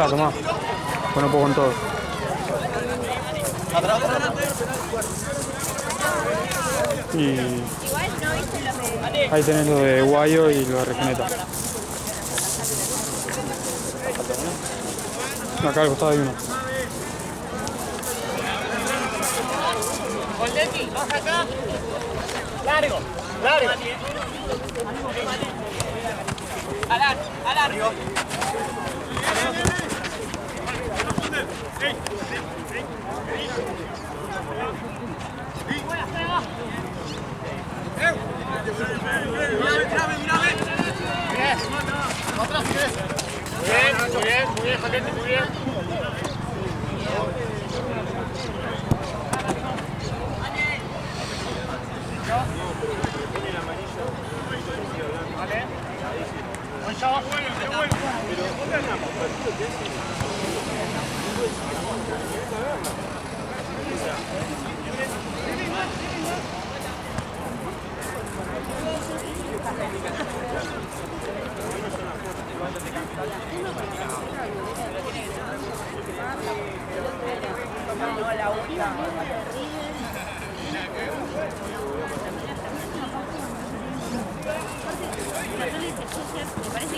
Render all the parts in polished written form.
Mirá, tomá. Bueno, puedo con todo. Y ahí tenés lo de guayo y lo de regeneta. Acá al costado hay uno. Coldetti, baja acá. Largo, largo. Al largo. Muy bien, Coldetti, muy bien. Vale. Buen shot. Me parece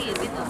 que entiendo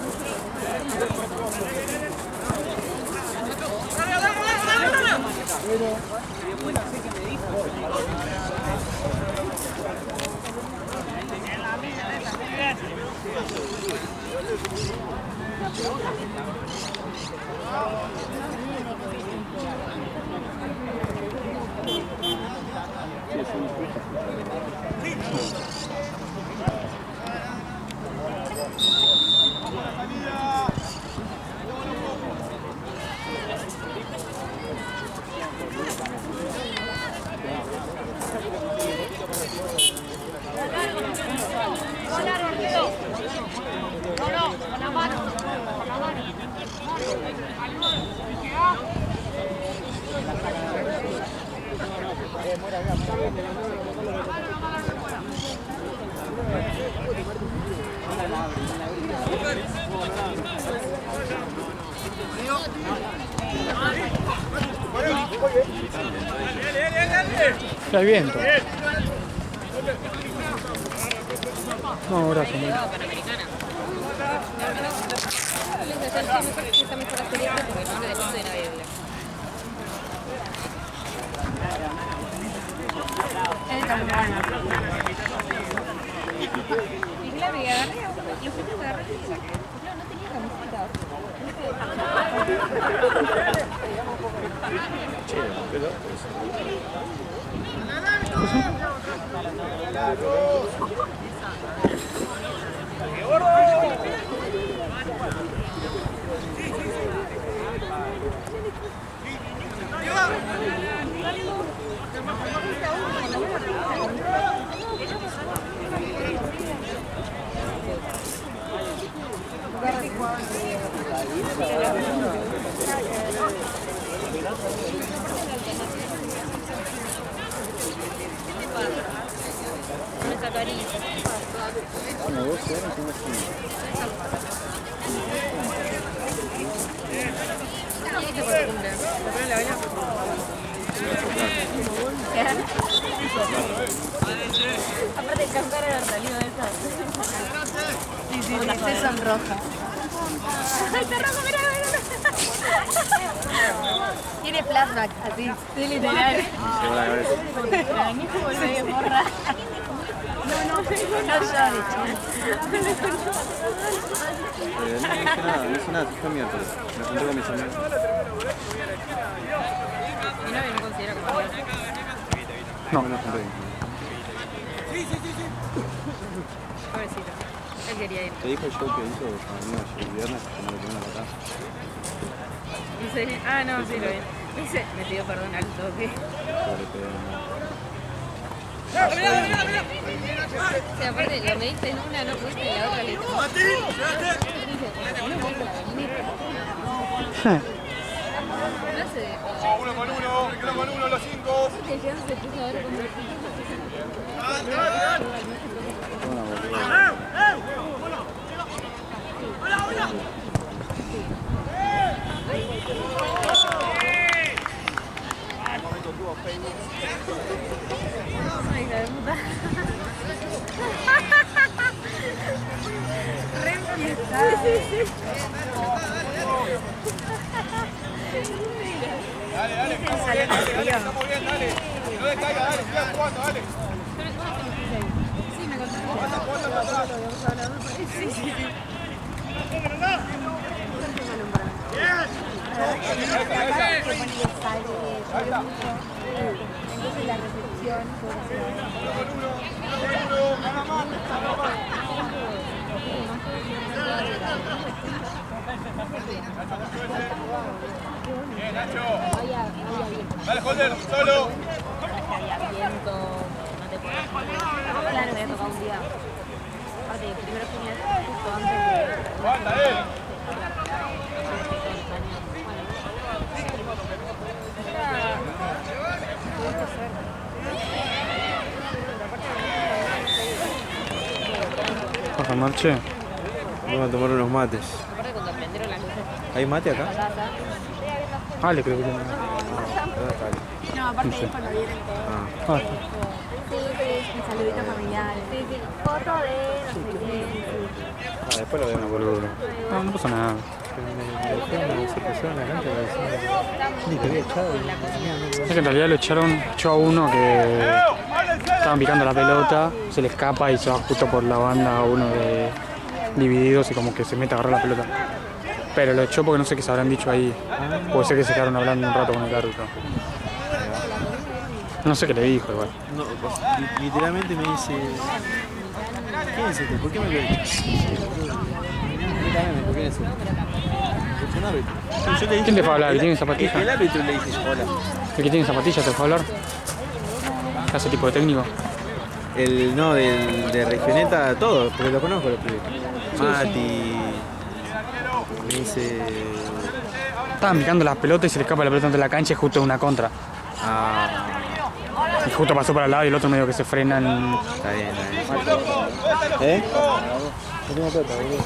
Hay viento. No, gracias. No. está mejor hacer esto porque no le depende de nadie. Está muy buena. Y claro, y agarré a uno, y fui a agarrar y saqué. Claro, no tenía camiseta. Aparte cantar el hortalino de esas. Sí, sí, las tres son rojas. ¡Ay, está rojo, mira, mira! Tiene flashback, así. Sí, literal. La niña se volvió morra. No llores. No hice nada, fue miércoles. Me junté con mis amigos. Mi novio no considera como amigo. No. Me junté. Pobrecito. Él quería ir. Te dijo el show que hizo conmigo el viernes, que no lo pudieron matar. Dice, ah, no, sí lo vi. Dice, me pidió perdón al toque. Pobre pedo. O sea, aparte, lo mediste en una, no pudiste en la otra, le dijo. No sé. Uno con uno, los cinco. Que ya se puso a ver cómo Una boluda. Ay, hija de puta. Re enfiestada. Dale, que estamos bien, dale. No descaiga, dale, siga jugando, dale. Sí, me contaste. Sí, sí. Entonces la recepción Bien, Nacho. Dale, Holder, solo. había viento, no te puedes. Claro, me había tocado un día. Aparte, primero tenía justo antes de. Aguanta, Baja marche. Vamos a tomar unos mates. Aparte, cuando prendieron las luces ¿Hay mate acá? Ale creo que tiene. No, aparte No sé. de eso lo vieron todo. Ah, Sí, saluditos familiares. Sí, foto de no sé qué. Después lo vemos, boludo. No, no pasa nada. Se pusieron en la cancha ni te había echado. Es que en realidad lo echó a uno que estaban picando la pelota, se le escapa y se va justo por la banda a uno de divididos y como que se mete a agarrar la pelota. Pero lo echó porque no sé qué se habrán dicho ahí. Puede ser que se quedaron hablando un rato con el árbitro. No sé qué le dijo igual. No, literalmente me dice... ¿Quién es este? ¿Por qué me lo echas? ¿Por quién es este? Es un árbitro. Yo le dije, ¿Quién te fue a hablar? ¿El que tiene zapatillas? El árbitro le dice hola. ¿El que tiene zapatillas te fue a hablar? ¿Qué hace tipo de técnico? No, de Regioneta, todo, porque lo conozco los pibes. Mati, me dice... Estaban picando las pelotas y se le escapa la pelota entre la cancha y justo una contra. Ah, Y justo pasó para el lado y el otro medio que se frenan. está bien, está bien. ¿Eh? No tengo plata, boludo.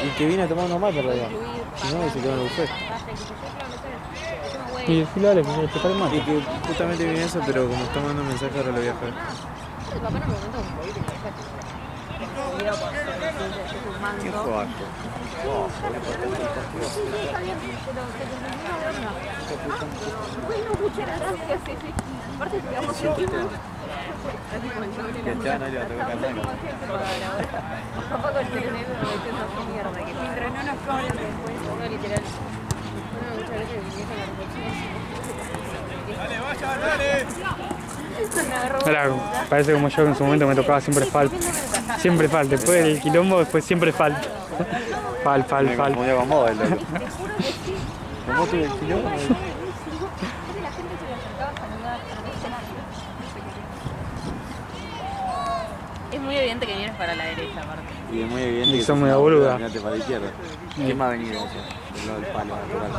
Y que vine a tomar unos mates, ¿verdad? Si no, se quedó en el buffet. Y decirle dale, que te pare mal. Y que justamente vine eso, pero como está mandando un mensaje, ahora lo voy a dejar. Qué joder. Bueno, muchas gracias. Aparte, digamos que Que ya no le va a tocar nada. tampoco el teléfono metiendo mierda, que mientras no nos cobren después, no literal. Bueno, muchas veces mi vieja la recepción. Mira, parece como yo que en su momento me tocaba siempre falta. Siempre falta. Después del quilombo, después siempre falta. Fal. Me confundía con vos, el loco. ¿Con vos tuve el kilo? Es muy evidente que vienes para la derecha, aparte. Y es muy evidente Y que son sos medio una boluda. mirate para la izquierda. ¿Quién va a venir allá? Del lado del palo, natural.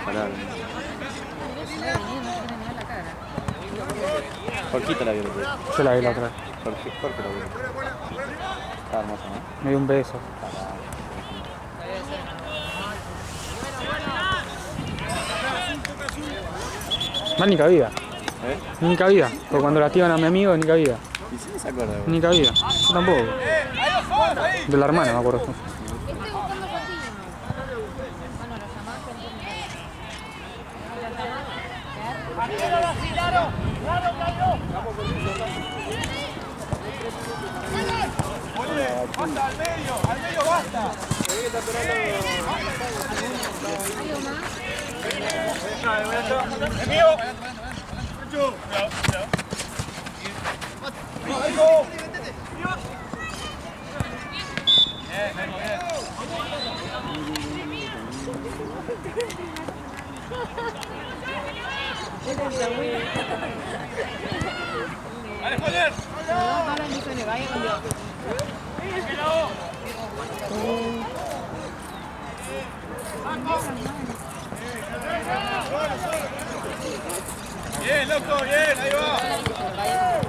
Pará. Jorgito la vio el otro día. Yo la vi la otra vez. Jorge la vio. Está hermoso, ¿no? Me dio un beso. Más ni cabida. ¿Eh? Ni cabida. Porque cuando la activan a mi amigo, ni cabida. ¿Y si se acuerda, boludo? Ni cabida. Yo tampoco. De la hermana me acuerdo. Basta, al medio basta. ¡Es mío! ¡Vale, joder! Bien, loco, bien, ahí va.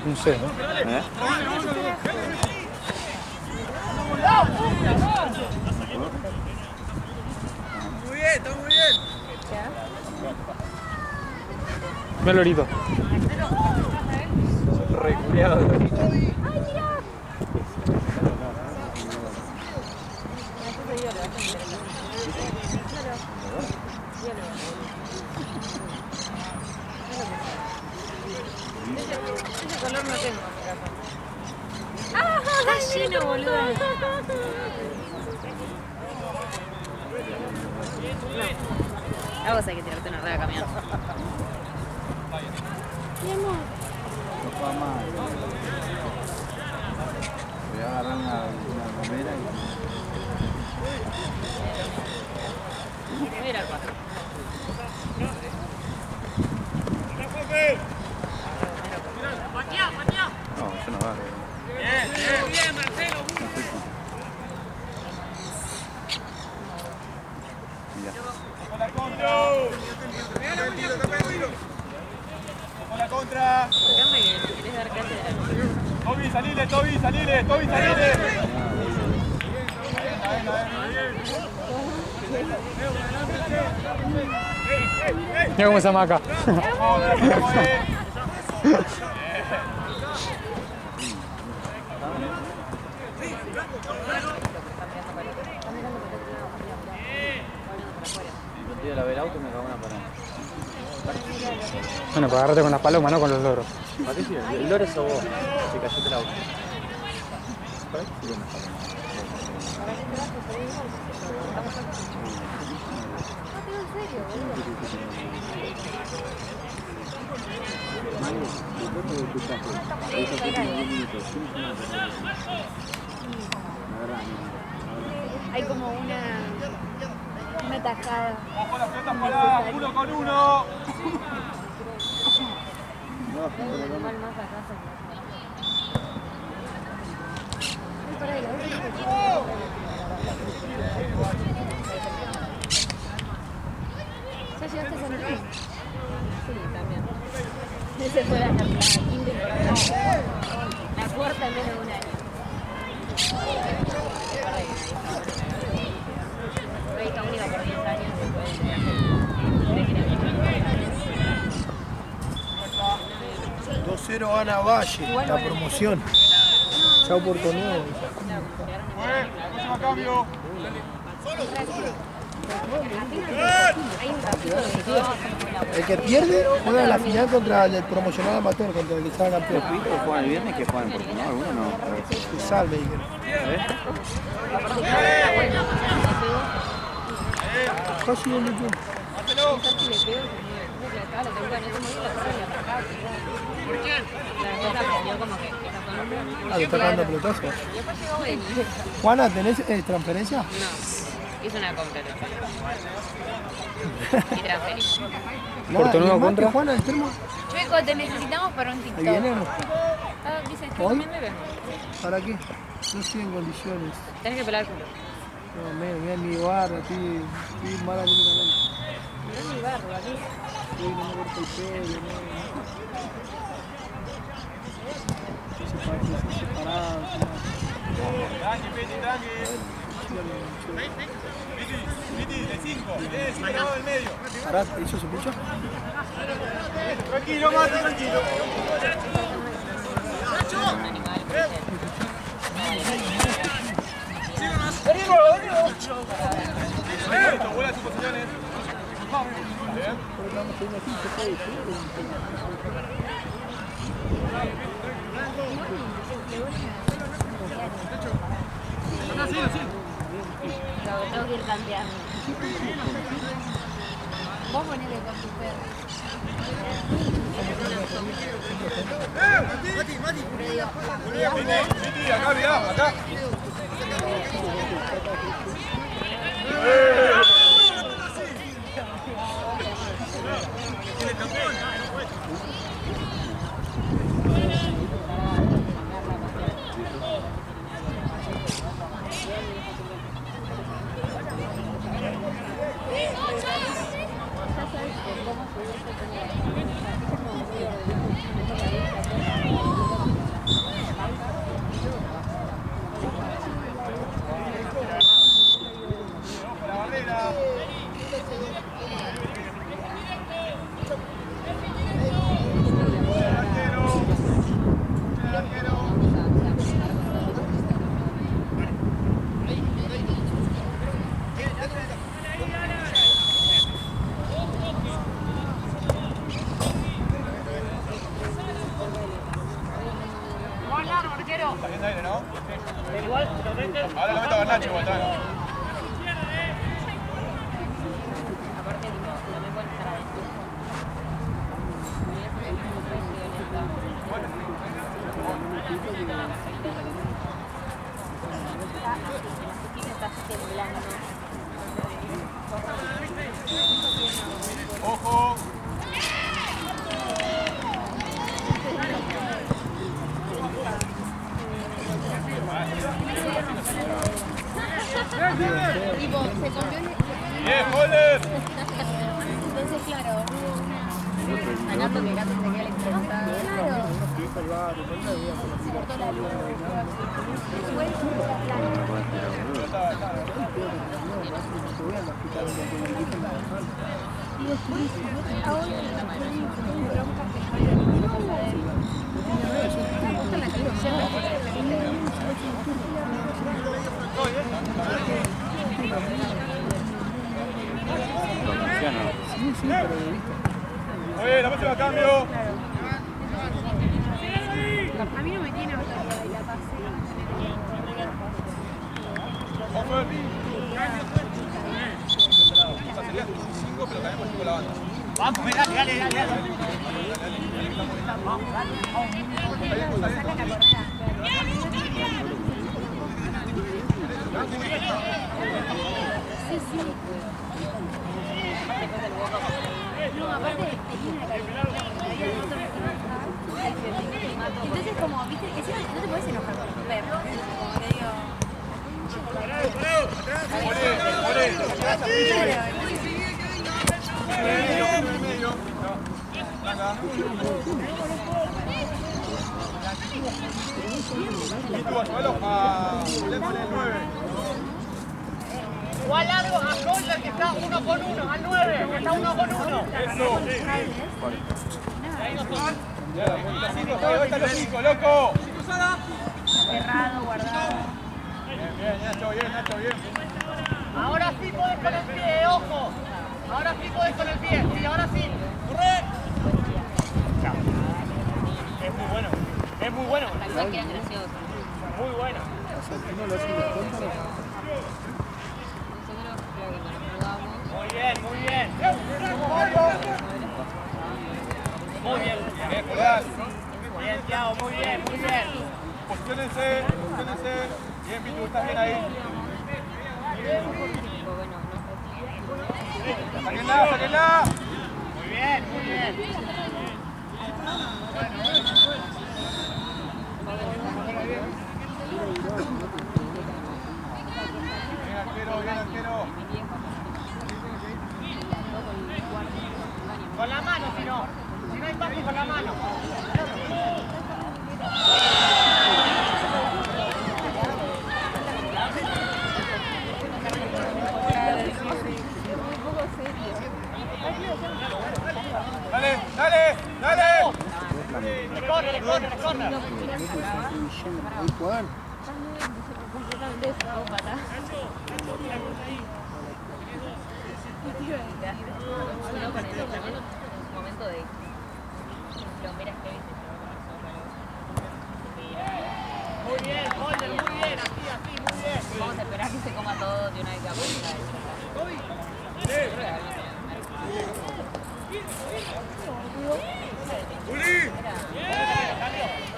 No sé. ¿Eh? Muy bien, está muy bien. Mira el lorito. Reculeado. Ese color no tengo. Está lleno, boludo. No. Vos hay que tirarte una rueda caminando. Mi amor. No juega más. Voy a agarrar una remera Voy a ir al 4. No, yo no agarro. Bien, Marcelo. Mira. Con la contra. Con la contra. Acá me querés dar cátedra. Toby, salile, Toby, salile, Toby, salile. Mira cómo se amaca. Me tiro a ver el auto y me cago en una parada. Bueno, para agarrarte con las palomas, no con los loros. Patricio, el loro sos vos. Se cayó el auto. ¿Para qué sirve una paloma? Hay como una tajada. Bajo las pelotas paradas, 1 con 1. ¿Ya llegaste a San Luis? Sí, también. Ese fue la quinta temporada. La cuarta en menos de un año. Fue hija única por 10 años después de 2-0 gana Valle, la promoción. Chao Puerto Nuevo. Próximo cambio. El que pierde juega la final contra el promocional amateur, contra el que está campeón. ¿Los pibitos que juegan el viernes que juegan en Portugal? ¿Alguno no? Que salve, dijeron. Casi un minuto. Ah, te está cagando pelotazo. Juana, ¿tenés transferencia? No, hice una compra. Y transferí. Puerto Nuevo ¿y el mate, contra? Juana, el termo? Chueco, te necesitamos para un Ahí TikTok. viene, ¿no? Ah, dice, estoy ¿Hoy? comiendo y vengo. ¿Para qué? No estoy en condiciones. Tenés que pelar el culo. No, mira mi barra, estoy mal anímicamente. Mirá mi barro aquí. Sí, no me corto el pelo, no. Estoy separado. Tranqui, Peti, tranqui. Piti, de 5. Separado del medio. Pará, ¿hizo su pincho? Tranquilo, Mati, tranquilo. Un animal. Listo, vuela sus posiciones. Tengo que ir cambiando. Vos ponele con tu perro. Piti, acá, mirá, acá. Está bien de aire, ¿no? Ahora lo meto a Garnacho igual, está bien. Aparte, tipo, también pueden estar adentro. Está temblando. ¡Ojo! Tipo, se cambió el... ¡Bien, Holder! Entonces, claro, ganando que Gato se queda electrocutado. Claro. Se cortó la luz. Oye, la próxima cambio. A mí no me tiene autoridad y la pasé. Offer. O sea, sería 5, pero también por 5 la banda. Vamos, dale, dale, dale. Saca la correa. Sí, sí. No, aparte tenía una calidad. Entonces, como, viste, encima no te puedes enojar con los perros. Como te digo. Medio. Acá. Y tú, ayúdalo a Julián con el 9. O al largo, a Holder que está 1 con 1, al 9, que está 1 con 1. Eso. Ahí están los 5, loco. Cerrado, guardado. Bien, Nacho, bien. Ahora sí podés con el pie, ojo. Ahora sí podés con el pie, sí, ahora sí. ¡Corre! Es muy bueno. Es muy bueno. Las cosas quedan graciosas. Muy bueno. Nosotros creo que nos jugamos. Muy bien, muy bien. Muy bien. Bien, Julián. Bien, Thiago, muy bien, muy bien. Posiciónense. Bien, Pitu, estás bien ahí. Sáquenla. Muy bien, muy bien. Bien, arquero. Con la mano, si no. Si no hay pase, con la mano. Dale. Corre. Ahí, Juan. Completamente psicópata. Solo con el también un momento de plomeras que viste. Muy bien, Holder, muy bien, así, muy bien. Vamos a esperar que se coma todo de una vez que apunta.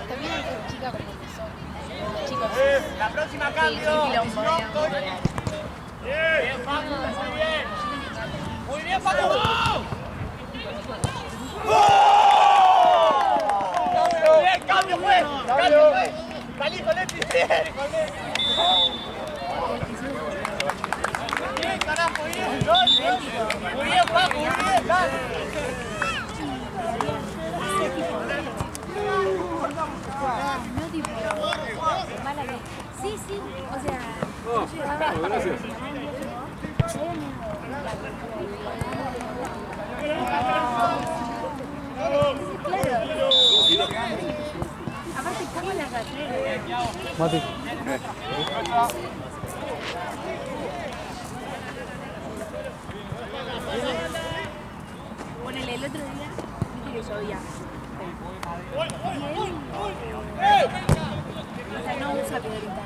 También hay que chica porque son chicos. La próxima cambio. Bien, Paco, muy bien. Muy bien, Paco. Bien, cambio fue. Salí con Leti, bien. Bien, carajo, bien. Muy bien, Paco, muy bien, dale. No tipo mala que. Sí, o sea, yo llegaba. Gracias. Claro. Aparte, ¿cómo la agarré? Mati. Ponele el otro día, viste que llovía. O sea, no usa piedritas.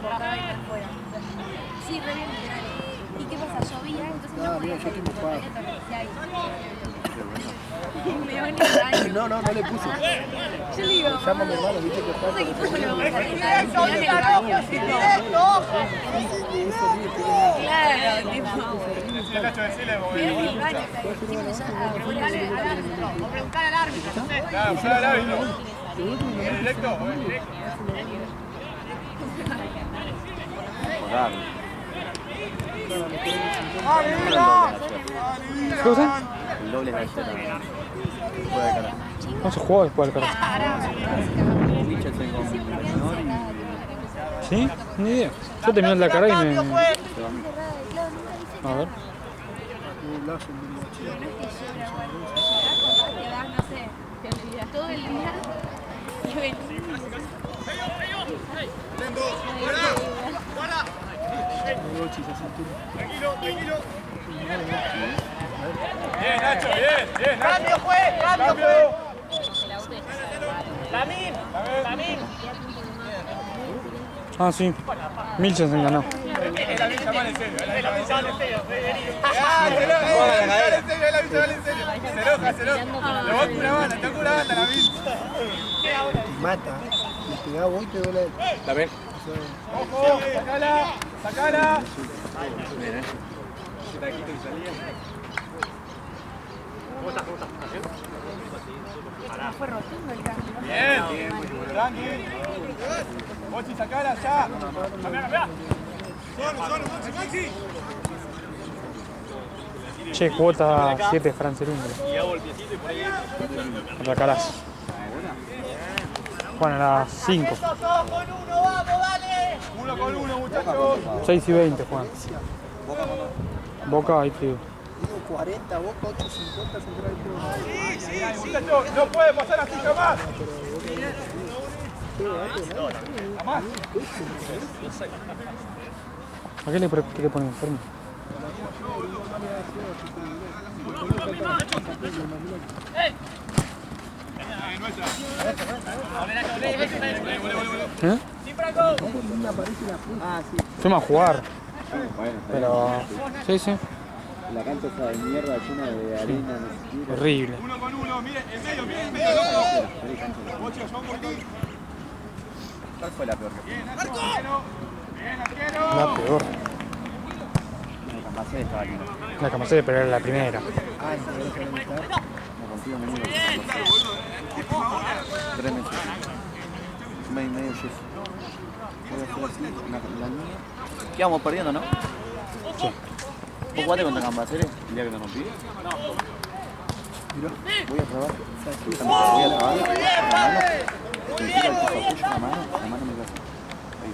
Cortaba y por fuera. Sí, re bien. ¿Y qué pasa? Llovía, entonces no podía mira, yo salir estoy mucho mojado. planeta, me decía ahí. Me van a ir No, no le puse. Yo le digo, Llama a mi hermano, viste que está no sé qué fue lo que me Directo, directo, ojo. Claro, tipo. Decile, Nacho, decile, porque... Pero el baño está ahí. Tipo que ya afuera Dale al árbitro, o preguntar al árbitro, no sé. Claro, fuera del árbitro. ¿Es directo o es directo? ¿Qué cosa? El doble galleta. Fuera de cara. No se jugó después del cara. Richardson con menor y ¿Sí? Ni idea. Yo terminé la cara y me... Cambio, pues. A ver. no sé, te olvidas todo el día y venís. Tranquilo, tranquilo. Bien, Nacho, bien, bien. Nacho. Cambio, pues, cambio, pues. Lamin, Lamin. Ah, sí. Milchen se ganó. Es la vista mal en serio. Es la mensaje en serio, Ah, se enoja, es la vista mal en serio. Se enoja, se enoja. Lo va con una banda, está con una banda la vista. Te mata. Le pegaba vos y te duele. ¿La ves? Ojo, sacala, sacala. Fue rotundo el cambio. Bien, tranqui. Mochi, sacala ya. Cambiá, cambiá. Solo, Mochi, Maxi. Che, cuota 7 Francelindre. Atacarás. Juegan a las 5. Dos con uno, vamos, dale. 1 con 1, muchachos. 6 y 20 juegan. Boca, ahí te digo. Digo 40, Boca, otro 50 central y todo. Muchachos, no puede pasar así jamás. Jamás. ¿A qué le ponen enfermo? ¿Eh? Fuimos a jugar. Pero... Sí, sí. La cancha está de mierda, llena de arena, no sé qué. Horrible. 1 con 1, miren, en medio, loco. Mochi, son por ti. ¿Cuál fue la peor que Bien, Nacho, arquero. Bien, arquero. La peor. La Campacé estaba aquí. La Campacé, pero era la primera. Ah, Me contigo menudo. 3 meses. Un mes y medio yo. Voy a hacer así, la línea. ¿Qué vamos perdiendo, no? Sí. ¿Vos jugaste contra Cambaceres el día que nos rompí? Voy a probar. Voy a probar. La mano. Si me tira el pasapucho la mano me pasa. Ahí.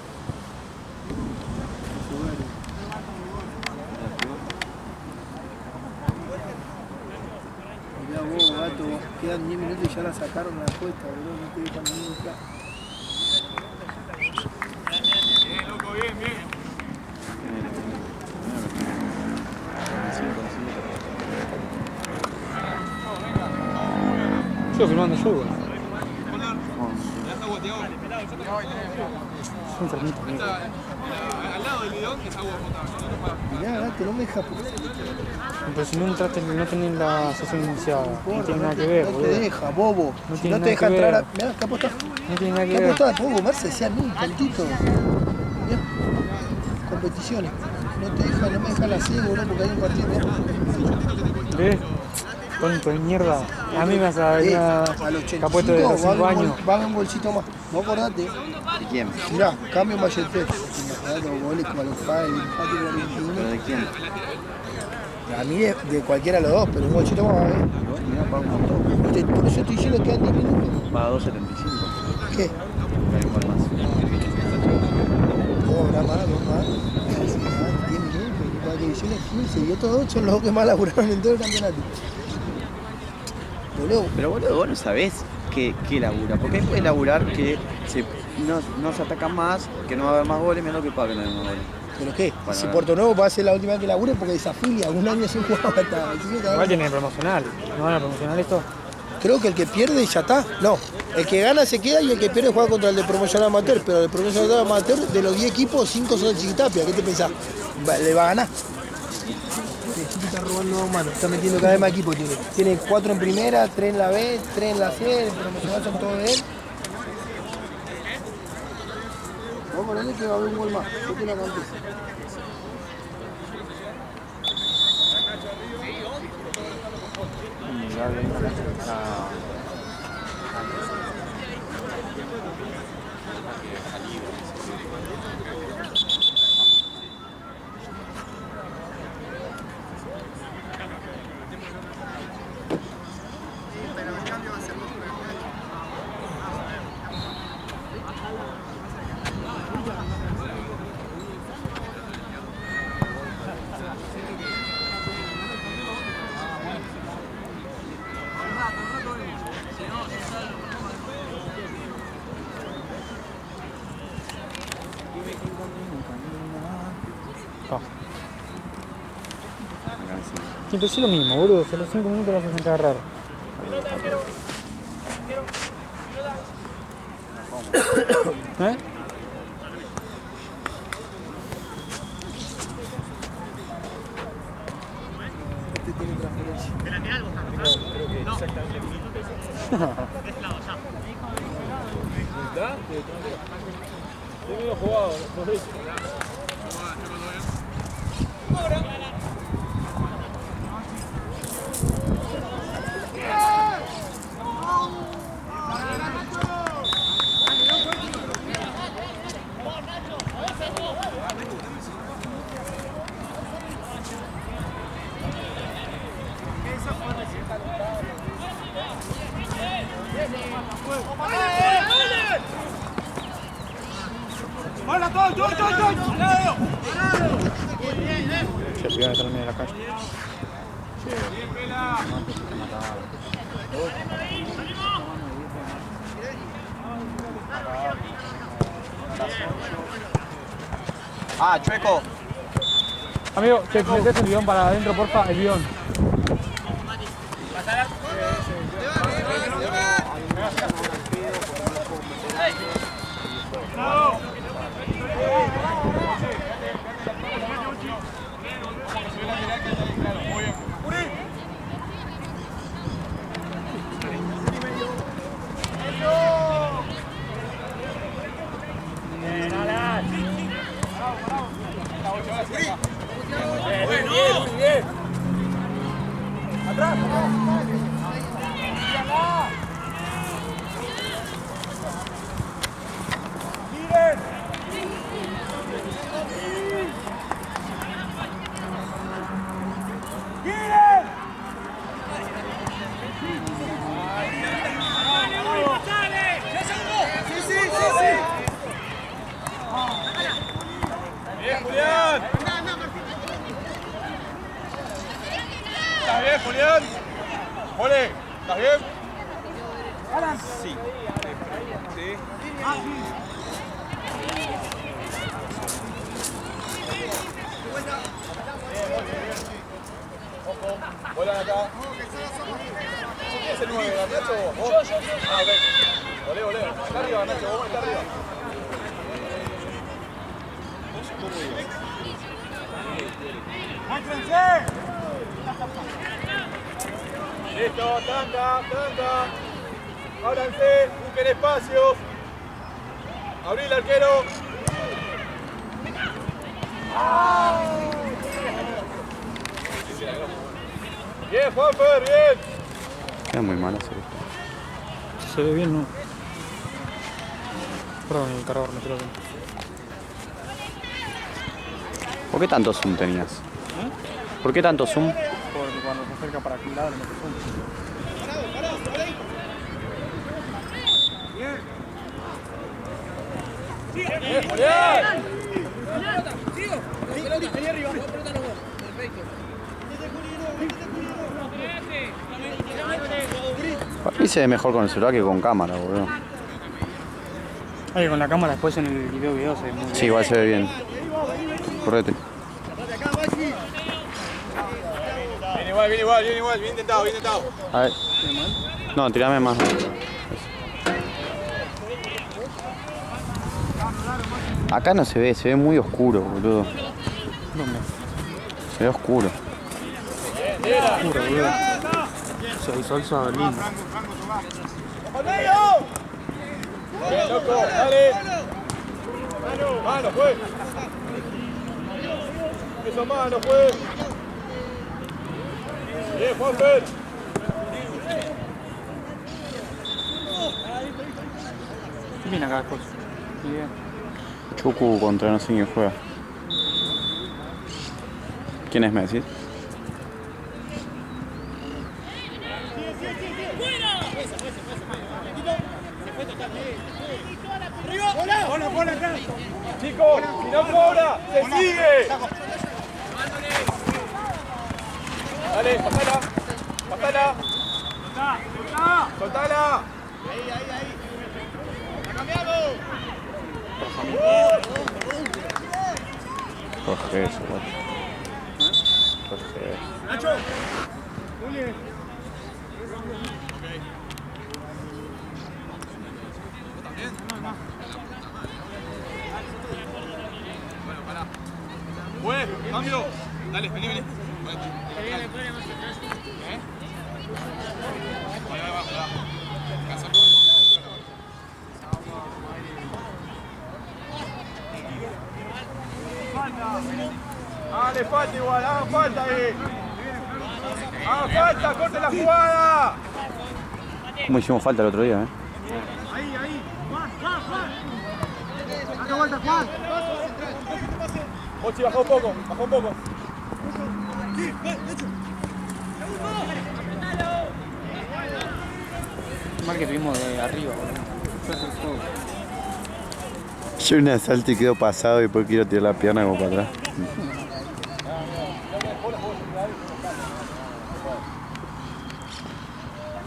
mirá vos, gato, quedan 10 minutos y ya la sacaron a la cuesta, boludo, no te dejan ni un flash. Bien, loco, bien, bien. Sigo filmando yo, güey. Es un enfermito. Al lado del bidón es agua potable. Mirá, gato, no me deja Pero si no entraste, no tenés la sesión iniciada. No tiene nada que ver, no te boludo. deja, bobo. No Si tiene no te nada deja que entrar a... ver. Mirá, ¿qué apostás? No tiene nada que ¿Qué ver. apostás? Puedo comerse, sea mí, caltito. Mirá, competiciones. No te deja, no me deja la C, boludo, porque hay un partido. ¿Ves? Tonto de mierda. A mí me vas a venir A a los 85 capueto de los 5 años. van un bolsito más. Vos acordate. ¿De quién? Mirá, cambio en Valletet. Imagínate los goles como los paga el empate ¿Pero 41. de quién? A mí de cualquiera de los dos, pero un bolsito más, ¿eh? Mirá, paga un montón. Por eso estoy diciendo que quedan 10 minutos. Paga 2.75. ¿Qué? Hay igual más. No, habrá más, no más. 10 minutos, para divisiones 15 y estos dos son los que más laburaron en todo el campeonato. Boludo, Pero boludo, vos no sabés qué labura. Porque puede laburar que no se atacan más, que no va a haber más goles, menos que paguen los goles. ¿pero qué? Bueno, Si Puerto Nuevo va a ser la última vez que labure porque desafilia, un año sin jugar hasta... Igual tiene promocional. ¿No van a promocionar esto? Creo que el que pierde ya está. No, el que gana se queda y el que pierde juega contra el de promoción amateur. Pero el promoción amateur, de los 10 equipos, 5 son de Chiquitapia. ¿Qué te pensás? ¿Le va a ganar? El Chiqui está robando mano. Está metiendo cada vez más equipos. Tiene 4 en primera, 3 en la B, 3 en la C. El promocional son todos de él. Vamos a ponerle que va a haber un gol más. Yo te la canté. Siempre es lo mismo, boludo. Solo 5 minutos lo hacen agarrar. ¿Eh? Este tiene transferencia. ¿Te la algo? Creo que exactamente. De este lado, ya. ¿Está? Yo me lo he jugado, por eso. Se llega detrás de la calle. Ah, Chueco. Amigo, te metes el guión para adentro, porfa, el guión. Bien, Julián. ¿Estás bien, Julián? Jole, ¿estás bien? Sí. Sí. Ojo, vuelan acá. ¿Quién es el 9? ¿Garnacho o vos? Yo. Ah, ok. Olé. Acá arriba, Garnacho, vos está arriba. Listo, tanda. Ábranse, busquen espacios. Abrí el arquero. Bien, Juanfer, bien. Queda muy mal hacer esto. Se ve bien, ¿no? Perdón, el cargador me tiró bien. ¿Por qué tanto zoom tenías? ¿Por qué tanto zoom? Porque cuando se acerca para aquel lado le metes zoom. Bien, Julián. Para mí se ve mejor con el celular que con cámara, boludo. Oye, con la cámara después en el video se ve muy bien. Sí, igual se ve bien. Correte. Bien, igual. igual, bien intentado, bien intentado. A ver. No, tirame más. Acá no se ve muy oscuro, boludo. ¿Dónde? Se ve oscuro. Oscuro, boludo. El sol suave, lindo. Bien, loco, dale. Mano, juez. Eso, mano, juez. Bien, Juanfer. Bien acá después. Bien. Chucu contra no sé quién juega. ¿Quién es Messi? Chicos, si no cobra, se sigue. Dale, pasala. Pasala. Soltala. Ahí. ¡Ha cambiado! Coge eso, guacho. Coge eso. Nacho. Muy bien. Bueno, pará. Juez, cambio. Dale, vení. ¿Eh? Va. Casa todo. Dale, falta igual, hagan falta ahí. Hagan falta, corte la jugada. ¿Cómo hicimos falta el otro día, Ahí. Juan. Haga vuelta, Juan. Mochi, bajó un poco. Mal que tuvimos de arriba, boludo. Yo un asalto y quedo pasado y después quiero tirar la pierna como para atrás.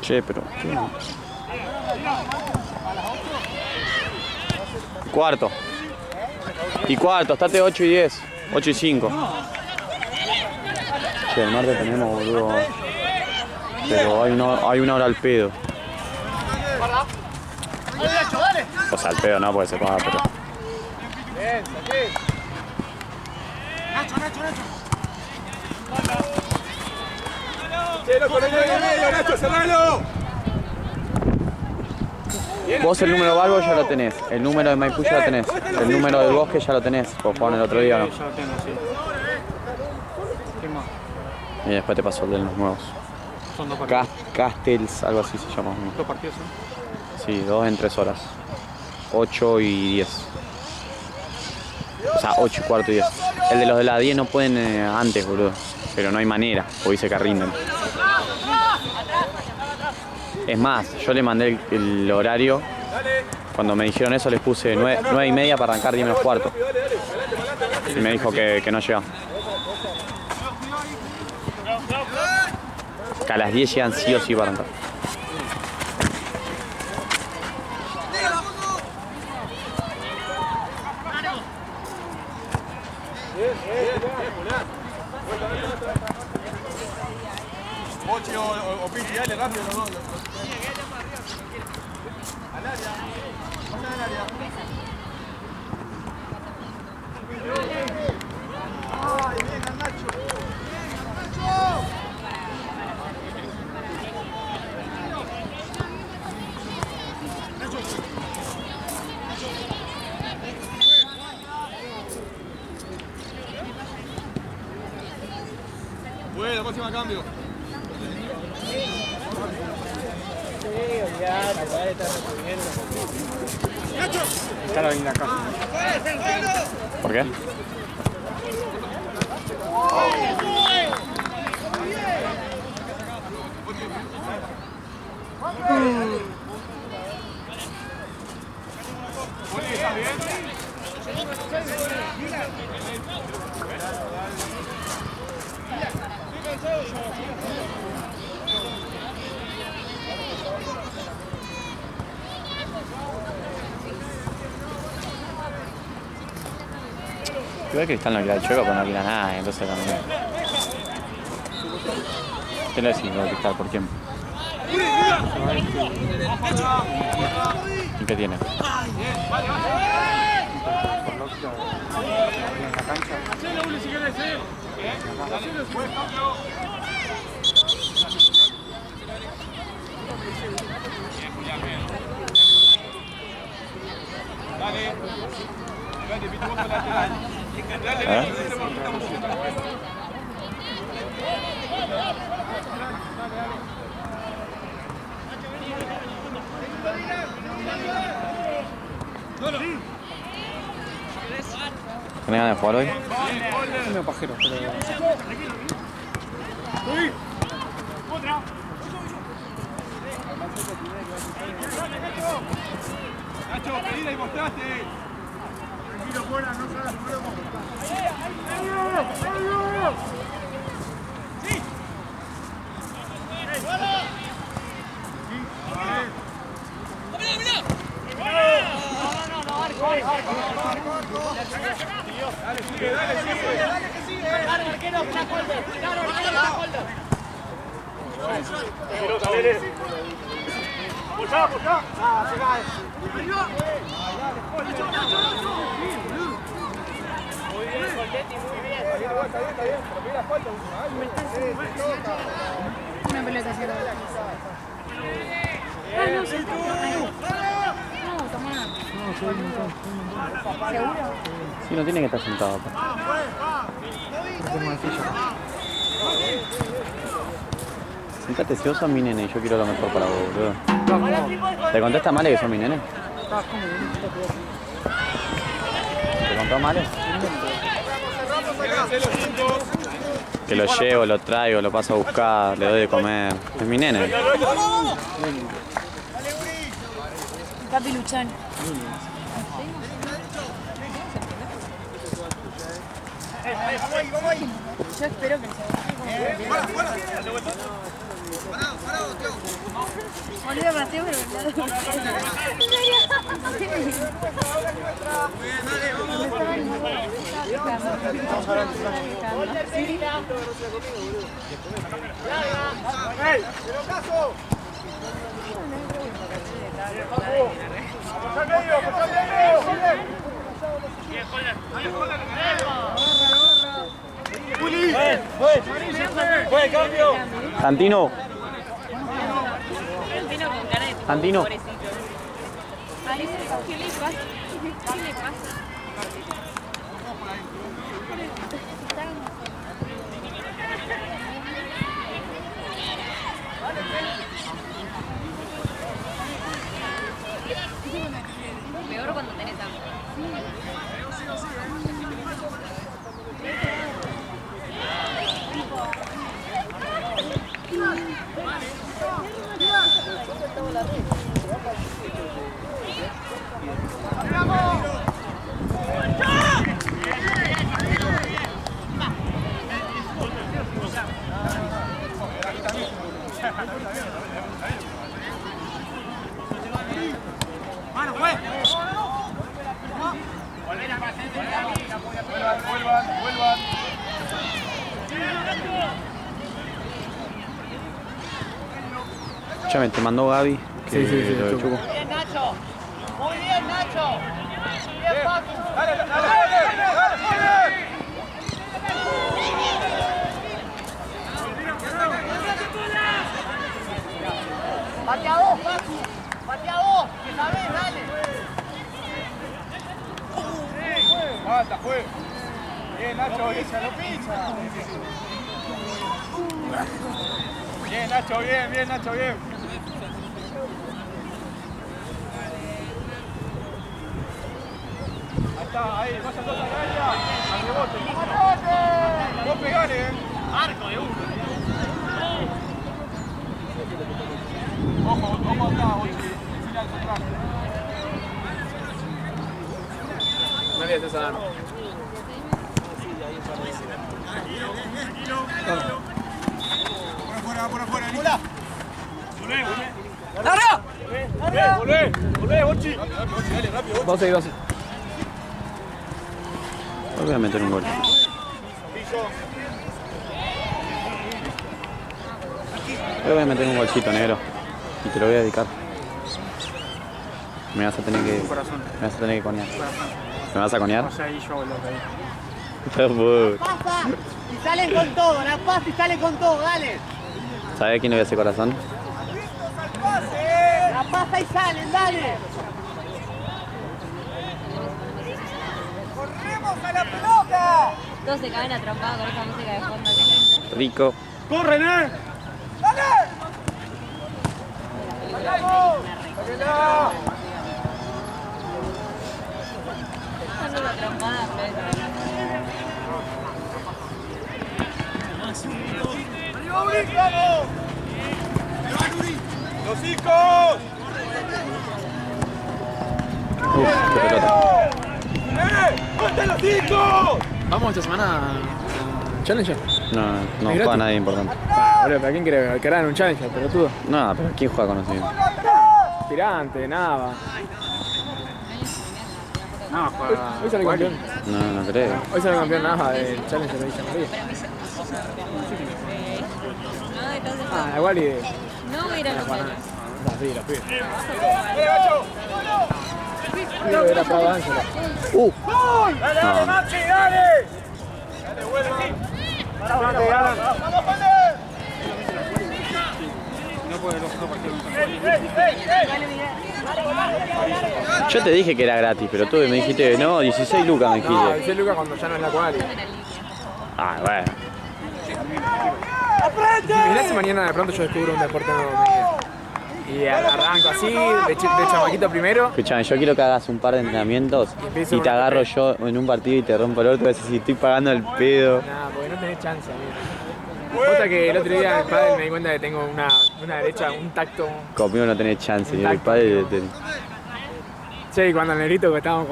Che, pero... Cuarto. Y cuarto, estate 8 y 10. 8 y 5. Che, el martes tenemos, boludo. Pero hay una hora al pedo. O sea, al pedo no, porque se paga, pero... Bien, aquí. Nacho. Che, loco, no hay medio, Nacho, cerralo. Vos el número Balbo ya lo tenés, el número de Maipú ya lo tenés, el número del Bosque ya lo tenés, vos jugaron el otro día, ¿no? Ya lo tengo, sí. ¿Qué más? Y después te paso el de los nuevos. Son 2 partidos. Castells, algo así se llama. 2 partidos, ¿sí? Sí, 2 en 3 horas. 8 y 10. O sea, 8 y cuarto y 10. El de los de la 10 no pueden antes, boludo. Pero no hay manera, porque dice que rinden. Es más, yo le mandé el horario. Cuando me dijeron eso les puse 9 y media para arrancar 10 menos cuarto. Y me dijo que no llega. Que a las 10 llegan sí o sí para arrancar. Mochi o Pinti, dale rápido los dos. Al área. Pasa al área. ¡Ay, bien, Nacho! Bueno, próxima cambio. Está la linda acá. ¿Por qué? ¿Estás bien? Igual Cristal no queda el chueco, pero no queda nada, entonces también. ¿Qué le decís, lo fiscal, por tiempo? ¿Y qué tiene? Por lógica, en la cancha. ¿Tenés ganas de jugar hoy? Es medio pajero, pero... Nacho, pedila y mostraste. Tranquilo, fuera, no salgas fuera. ¡Sí! Dale, sigue, dale, sigue. Dale, que sigue. Dale, arquero, Black Holder. Claro, arquero, Black Holder. Pelota, Lele. Puchá, puchá. Ah, llegá. Arriba. Nacho, Nacho, Nacho. Muy bien, Coldetti, muy bien. Está bien. Pero mira, falta. Una pelota cierta. Ah, no, sí. No, tomá. ¿Seguro? Sí, no tiene que estar sentado acá. Sentate, si vos sos mi nene y yo quiero lo mejor para vos, boludo. ¿Te contesta Male que sos mi nene? ¿Te contó Male? Que lo llevo, lo traigo, lo paso a buscar, le doy de comer. Es mi nene. Papi Luchán. Yo espero que se Olvida Mateo, pero Santino. Santino. ¿Qué le pasa? ¿Qué le pasa? Peor cuando tenés hambre. Mano, fue. Vuelvan. Escúchame, te mandó Gaby. Que Sí, lo de Chuco. Bien, Nacho. Muy bien, Nacho. Bien, Paco. Dale. Patea vos, Paco. Patea vos, que sabés, dale. Falta, fue. Bien, Nacho, esa lo pisa. Bien, Nacho, bien, Nacho, bien. Ahí está, ahí, vaya toda la área. Al rebote. Vos pegale, Arco de uno. Ojo acá, Ochi. Encima al central. Nadie se sana. Por afuera, Nicolás. Volvé, Ochi. Dale, rápido, Vos seguís así. Voy a meter un gol. Yo voy a meter un golcito negro y te lo voy a dedicar. Me vas a tener que. Corazón. Me vas a tener que conear. Corazón. ¿Me vas a conear? O sea, ahí yo hago lo que hay. Pasa y salen con todo, la pasa y salen con todo, dale. ¿Sabes quién le voy a hacer corazón? La pasa y salen, dale. ¡Corremos a la pelota! Todos se caen atrapados con esa música de fondo. Qué lindo. Rico. ¡Corren, ¡Dale! Dando una trompada, pero ¡Arriba, Uri! ¡Vamos! ¡Los hijos! Uf, qué pelota. ¡Ponte los hijos! Vamos esta semana a Challenger. No ¿Es juega gratis? nadie importante. Boludo, ¿para quién quiere ganar un Challenger, pelotudo? No, pero ¿quién juega conocido? Tirante, Nava. No, juega. Hoy sale campeón. No creo. Hoy sale campeón Nava del Challenger de Villa María. no, entonces Ah, igual y de. no voy a ir a los Bueno, Challenger. sí, los pibes. ¡Gacho! Quiero ver a Prado Ángela. ¡Dale, dale, Maxi, dale! ¡Dale, vuelve! ¡Vamos, Juanes! No puede los dos partidos. Yo te dije que era gratis, pero tú me dijiste, no, 16 lucas me No, dijiste. dice Lucas cuando ya no es la quali. Ah, bueno. Mirá si mañana de pronto yo descubro un deporte nuevo en mi vida. Y arranco así, de chamaquito primero. Escuchame, yo quiero que hagas un par de entrenamientos y te agarro yo en un partido y te rompo el orto. Vas a decir, estoy pagando el pedo. Nah, porque no tenés chance, amigo. Otra que el otro día en el pádel me di cuenta que tengo una derecha, un tacto. Conmigo no tenés chance, ni el padre de Che, y cuando el negrito que estábamos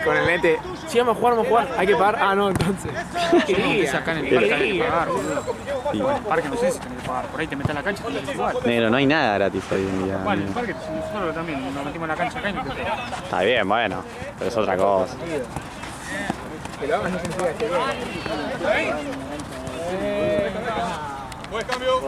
con el nete, sí, vamos a jugar, hay que pagar. Ah, no, entonces. Empieza acá en el parque, tenés que pagar, boludo. Sí. Bueno, en el parque no sé si tenés que pagar. Por ahí te metes a la cancha y te metes igual. Negro, no hay nada gratis hoy en día. Bueno, en el amigo. parque nosotros también nos metimos a la cancha acá y nos metimos. Está bien, bueno, pero es otra cosa. Que lo hagas no significa que Buen cambio.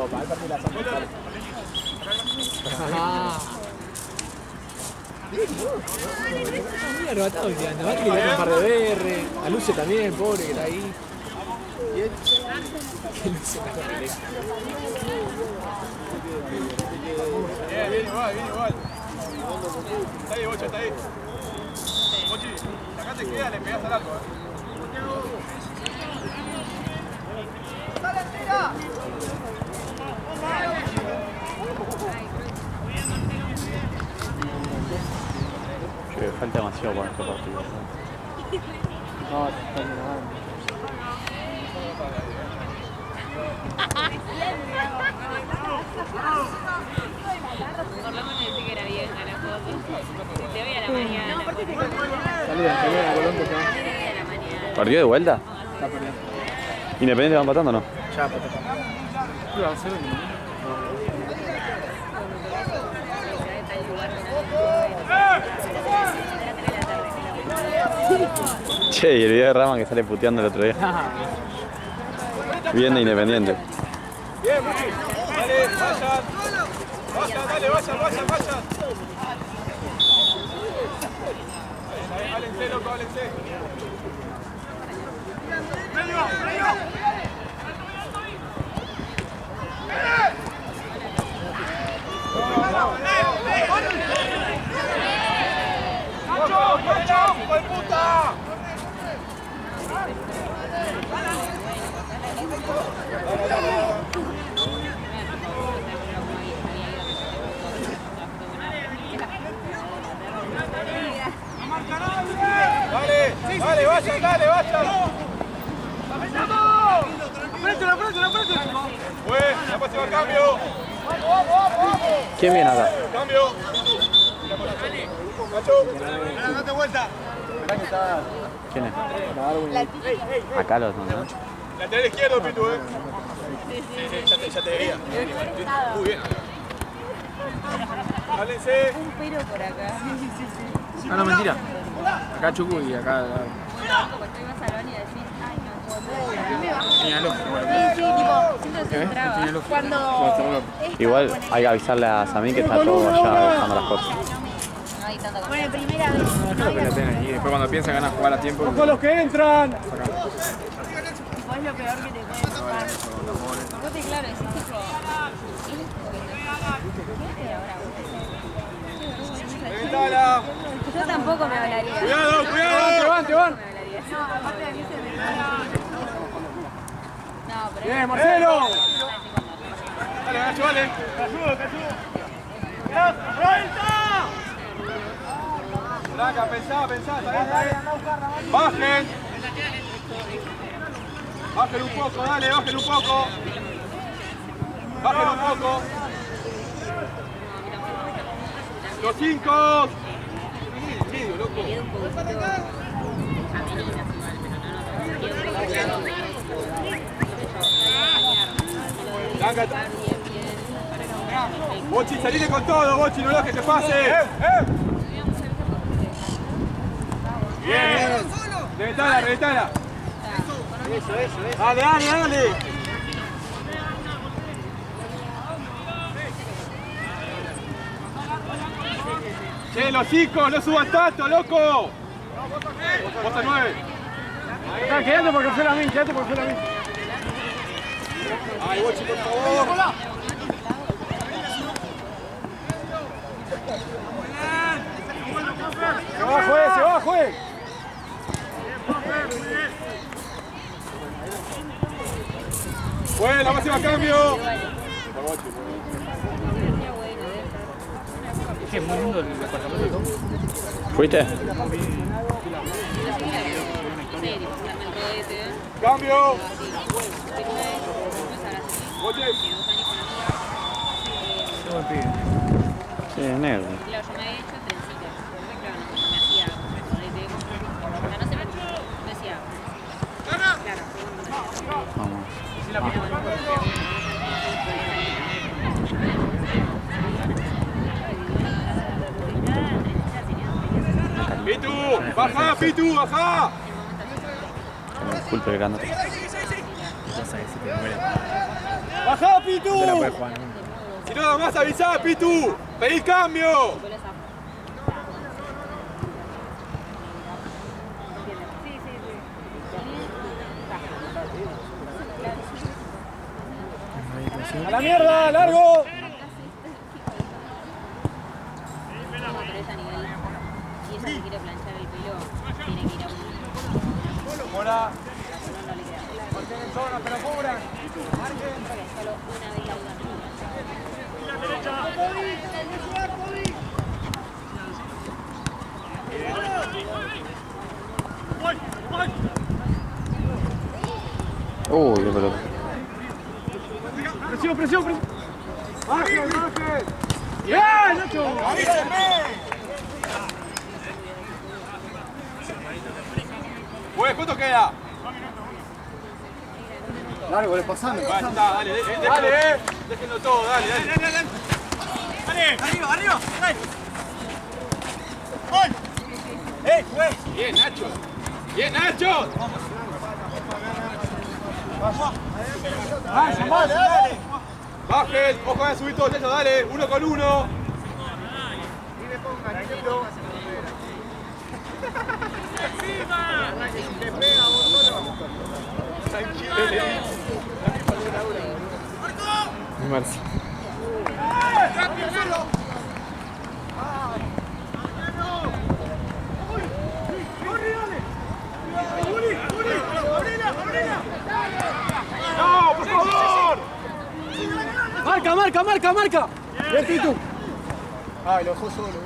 muy arrebatado, tío. Nada más que le da un par de BR. A Luce también, pobre, que está ahí. Y él. Que Luce está con el ex. Bien, igual. Está ahí, Bocha, está ahí. Bochi, acá te queda, le pegás al arco. ¡Dale, tira! Che, falta demasiado para este partido. Por lo menos decía que era vieja la foto. Te voy a la mañana. Salida, primera, Colombo ya. A la mañana. ¿Partido de vuelta? ¿Independiente va empatando o no? Ya, patata. Iba a ser un- Che, y el video de Rama que sale puteando el otro día. Bien de Independiente. Bien, Bochi. Dale, vayan. Vayan. Álense, loco, álense. ¡Nacho, hijo de puta! Dale, vayan. Fue, la próxima cambio. ¿Quién viene acá? Cambio. Nacho, date vuelta. ¿Quién es? Acá los dos, ¿no? Lateral izquierdo, Pitu, Sí, ya te veía. Muy bien. Álense. Un pero por acá. Ah, no, mentira. Acá Chucu y acá. Como estoy en un salón y decís, ay, no puedo Señaló. Sí, tipo, siento que se entraba. Cuando... Igual hay que avisarle a Samir que está todo allá dejando las cosas. No hay tanta cosa. Bueno, primera vez. Creo que la tengan ahí. Después cuando piensan que van a jugar a tiempo. ¡Ojo los que entran! Tipo, es lo peor que te puede pasar. Vos te claro, decís tipo... ¡Reventala! Yo tampoco me hablaría. ¡Cuidado, cuidado! ¡Te van! No, aparte de mí se me... No, pero... ¡Bien, Marcelo! Dale, Nacho, dale. Te ayudo, te ayudo. ¡Vuelta! Blanca, pensá. Bajen. Bajen un poco, dale, bajen un poco. Bajen un poco. Los 5. Medio, loco. Blanca. Bochi, salile con todo, Bochi, no lo que te pase. Bien. Reventala. Eso. Dale. Che, los chicos, no suban tanto, loco. Vos a 9. Quédate porque fue la mía, Ay, Bochi, por favor. Se va, juez. Bueno, la máxima cambio. Sí, muy lindo el departamento. ¿Fuiste? Cambio. Boche. Sí, es negro. Claro, yo me había hecho trencita. Claro, me hacía rodete. O sea, no se me decía. Claro. Vamos. Pitu, baja. Que me disculpe el grandote. Baja, Pitu. No la puede jugar. Si no, nada más avisá, Pitu. Pedí cambio. ¡A la mierda, largo! Pero es a nivel. Si ella se quiere planchar el pelo, tiene que ir a un. Hola. No le queda. Zona, pero cobran. Solo una vez la duda. Uy, qué pelota. Presión. Baje. ¡Bien, Nacho! ¡Avísenme! Pues, ¿cuánto queda? Largo, le pasando. Ahí está, dale. Déjenlo todo, dale. Dale, arriba. Dale. ¡Gol! Juez! Bien, Nacho. Dale. Bajen, ojo a subir todos, Chacho, dale. 1 con 1. Ni me pongan, tranquilo. Te pega vos solo. Tranquilo. Marci. ¡No, por favor! Marca. Bien, Pitu. Ay, lo dejó solo.